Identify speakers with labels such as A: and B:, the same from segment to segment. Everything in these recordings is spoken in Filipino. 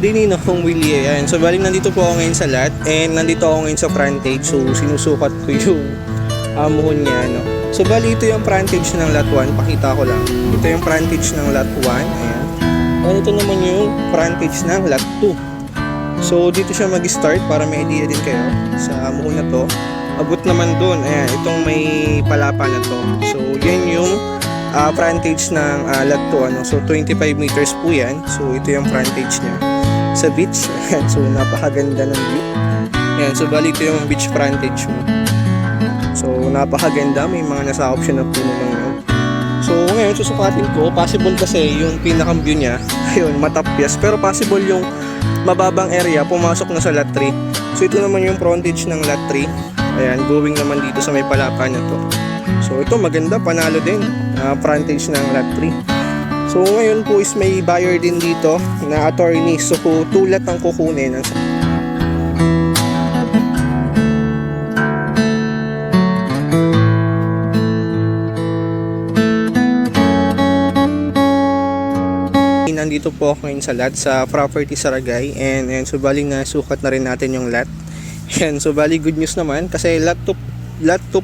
A: Dinino kung Willie, ayan. So bali nandito po ako ngayon sa lot and nandito ako ngayon sa frontage. So sinusukat ko yung muhon niya, no. So bali ito yung frontage ng lot 1, pakita ko lang. Ito yung frontage ng lot 1, ayan. And ito naman yung frontage ng lot 2. So dito siya mag-start para may idea din kayo sa muhon na to. Abot naman doon, ayan, itong may palapa na to. So yan yung frontage ng lot 2, ano. So 25 meters po yan. So ito yung frontage niya sa beach. Ayan, so napakaganda ng view. Ayan, so bali ito yung beach frontage mo. So napakaganda, may mga nasa option na puno ng yun. So ngayon susukatin ko, possible kasi yung pinakang view niya ayun, matapyas, pero possible yung mababang area pumasok na sa lot 3. So ito naman yung frontage ng lot 3. Ayan, going naman dito sa may palapa na to. So ito maganda, panalo din, frontage ng lot 3. So ngayon po is may buyer din dito na attorney. So tulat ang kukunin. Nandito po ako ngayon sa lot sa property Saragay, and so bali na sukat na rin natin yung lot. Yan, so bali good news naman kasi lot 2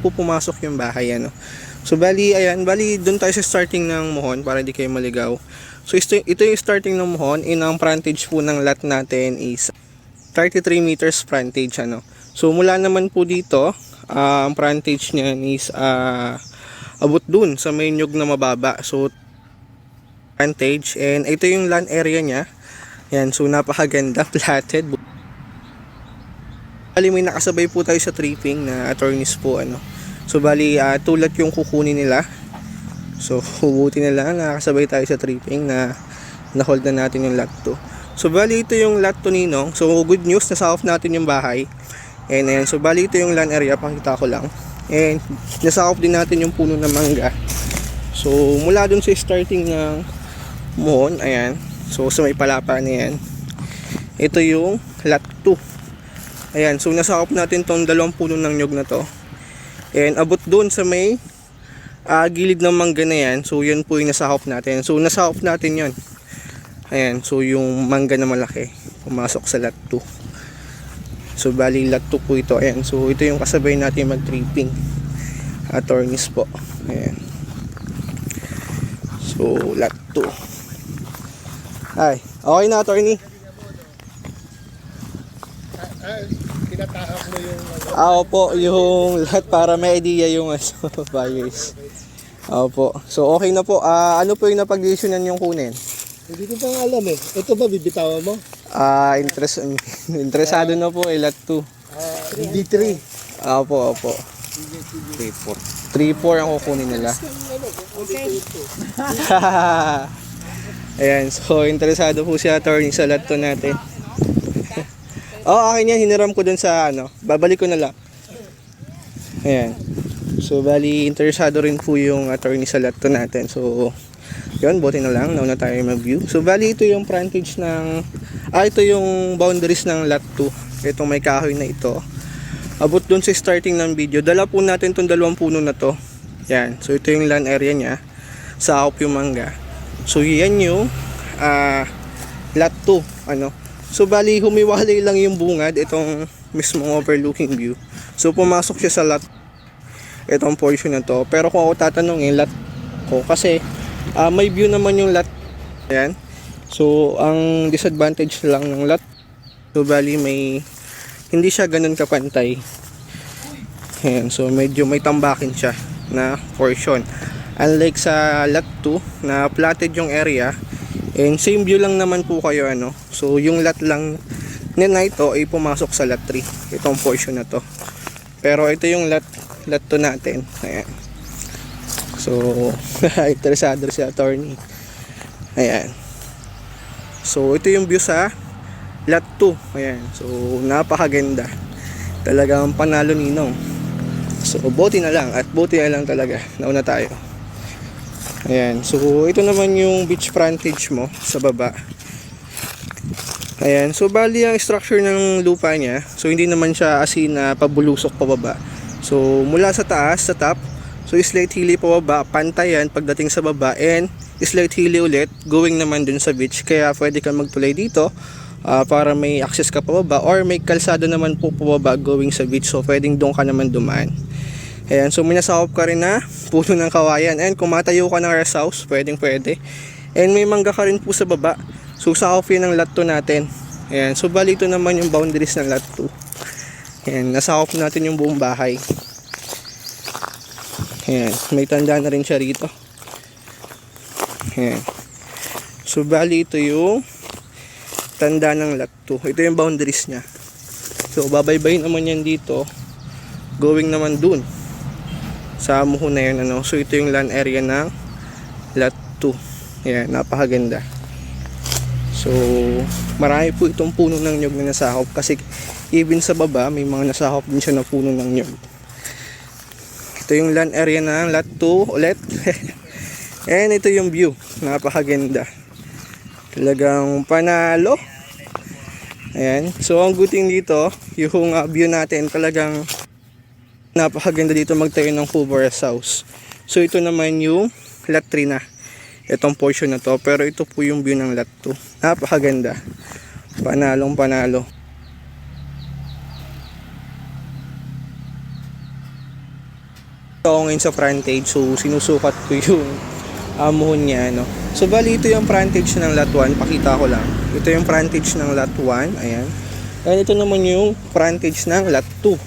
A: po pumasok yung bahay, ano. So bali ayan, bali doon tayo sa starting ng muhon para hindi kayo maligaw. So ito yung starting ng muhon, ang frontage po ng lot natin is 33 meters frontage, ano. So mula naman po dito, ang frontage niya is abot dun sa may nyug na mababa. So frontage, and ito yung land area niya. Yan, so napakaganda, platted. Bali may nakasabay po tayo sa tripping na attorneys po, ano. So bali tulat yung kukunin nila. So hubuti na lang nakasabay tayo sa tripping na hold na natin yung lot 2. So bali ito yung lot 2 ninong. So good news, nasa off natin yung bahay. And ayan, so bali ito yung land area, pakita ko lang. And nasa off din natin yung puno ng mangga. So mula dun sa starting ng muhon, ayan. So sa may palapa na yan. Ito yung lot 2. Ayan, so nasa off natin tong dalawang puno ng nyug na to. And abot doon sa may gilid ng mangga na yan. So yan po yung nasa off natin. So nasa off natin yan. Ayan, so yung mangga na malaki pumasok sa lot 2. So bali lot 2 po ito. Ayan, so ito yung kasabay natin mag-tripping attorneys po. Ayan. So lot 2. Ay, okay na attorney.
B: Tinatahak mo yung
A: Opo, yung lahat para may idea yung buyers. Opo. So okay na po. Ano po yung napag-decisionan yung kunin?
B: Hindi ko pa alam eh. Ito ba bibitawan mo?
A: Interesado na po lot 2.
B: D3.
A: Opo. 3-4 ang kukunin nila. Ayan, so interesado po si attorney sa lot 2 natin. Akin yan, hiniram ko dun sa babalik ko na lang. Ayan. So bali interesado rin po yung attorney sa lot 2 natin. So yun, buti na lang, nauna tayo mag-view. So bali ito yung frontage ng ito yung boundaries ng lot 2. Itong may kahoy na ito. Abot dun sa starting ng video. Dala po natin tong dalawang puno na to. Yan. So ito yung land area niya. Sa akop yung mangga. So yan yung lot 2, ano. So bali humiwalay lang yung bungad itong mismong overlooking view. So pumasok siya sa lot itong portion na to. Pero kung ako tatanungin lot ko kasi may view naman yung lot. Ayan. So ang disadvantage lang ng lot, so bali may hindi siya ganun kapantay. Ayan. So medyo may tambakin siya na portion. Unlike sa lot 2 na platted yung area. And same view lang naman po kayo, ano. So yung lot lang na ito ay pumasok sa lot 3. Itong portion na to. Pero ito yung lot 2 natin. Ayan. So interesado si attorney. Ayan. So ito yung view sa lot 2. Ayan. So napakaganda. Talagang panalo ninong. So buti na lang at buti na lang talaga. Nauna tayo. Ayan, so ito naman yung beach frontage mo sa baba. Ayan, so bali ang structure ng lupa niya. So hindi naman siya as in pabulusok pababa. So mula sa taas, sa top, so slight hilly pababa, pantayan pagdating sa baba, and slight hilly ulit going naman dun sa beach. Kaya pwede kang magtulay dito para may access ka pababa or may kalsada naman po pababa going sa beach, so pwedeng doon ka naman dumaan. Ayan, so minasakop ka rin na puno ng kawayan, and kung matayo ka ng rest house, pwede, and may mangga ka rin po sa baba, so sakop yun ng lot 2 natin. Ayan, so bali ito naman yung boundaries ng lot 2. Ayan, nasakop natin yung buong bahay. Ayan, may tanda na rin siya rito. Ayan, so bali ito yung tanda ng lot 2. Ito yung boundaries nya. So babaybay naman yan dito, going naman dun sa muhon na yun, ano. So ito yung land area ng lot 2. Ayan, napakaganda. So marami po itong puno ng nyug na nasakop, kasi even sa baba may mga nasakop din siya na puno ng nyug. Ito yung land area ng lot 2 ulit. And ito yung view, napakaganda, talagang panalo. Ayan, so ang good thing dito, yung view natin, talagang napakaganda dito magtayo ng full rest house. So ito naman yung lot 3 na, itong portion na to, pero ito po yung view ng lot 2. Napakaganda, panalong panalo. Ito ako ngayon sa frontage, so sinusukat ko yung muhon niya, no. So bali ito yung frontage ng lot 1, pakita ko lang. Ito yung frontage ng lot 1, ayan. And ito naman yung frontage ng lot 2.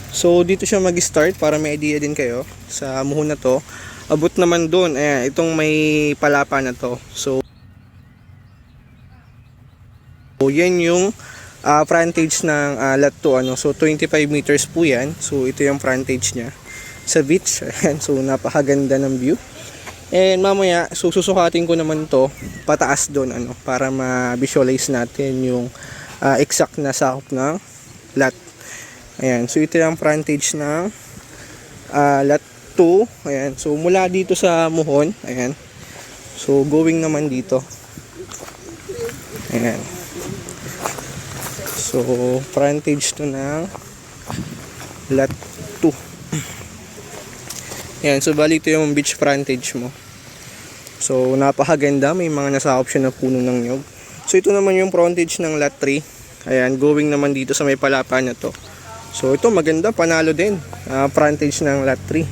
A: So dito siya mag-start para may idea din kayo sa muhon na to. Abot naman doon, ayan, itong may palapa na to. So yan yung frontage ng lot 2, ano. So 25 meters po yan. So ito yung frontage niya sa beach. Ayan, so napakaganda ng view. And mamaya so susukatin ko naman to pataas doon, ano, para ma-visualize natin yung exact na sakop ng lot. Ayan, so ito yung frontage ng lot 2. Ayan, so mula dito sa muhon, ayan, so going naman dito. Ayan, so frontage to ng lot 2. Ayan, so bali ito yung beach frontage mo. So napakaganda, may mga nasakop siya na puno ng nyug. So ito naman yung frontage ng lot 3. Ayan, going naman dito sa may palapa na to. So ito maganda, panalo din, frontage ng lot 3.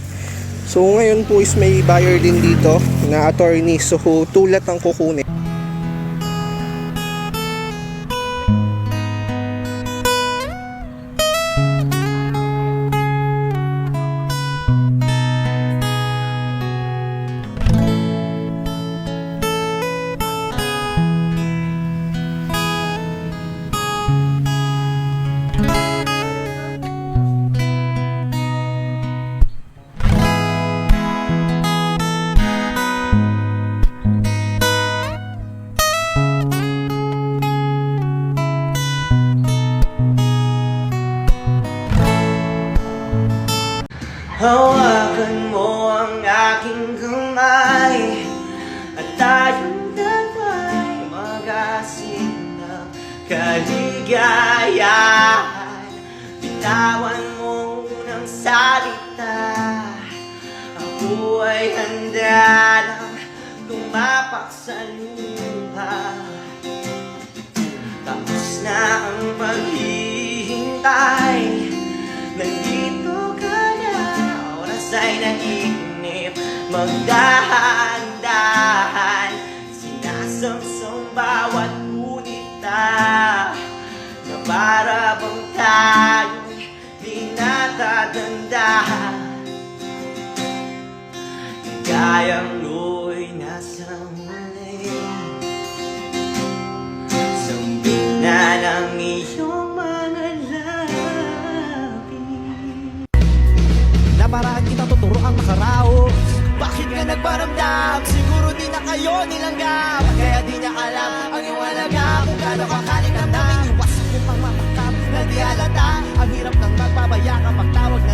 A: So ngayon po is may buyer din dito na attorney, so 2 lot ang kukunin.
C: Hawakan mo ang aking kamay at tayong dalawa'y mag-asing ng kaligayahan. Bitawan mo ng salita, ako ay handa nang tumapak sa lupa. Tapos na ang paghihintay, nandito ka na, oras ay nainip. Magdahan-dahan, sinasamsam bawat gunita, na para bang tayo'y di natatandahan. Gayang lu'y nasa muli, sambit na ng iyong mga labi.
D: Naparaan kita tuturo ang makaraos. Bakit ka nagparamdam? Siguro di na kayo nilanggap, kaya di niya alam ang iyong alaga. Kung gaano kakaling ang daming iwas mo pang mamakap na di halata. Ang hirap ng magpabaya kapag tawag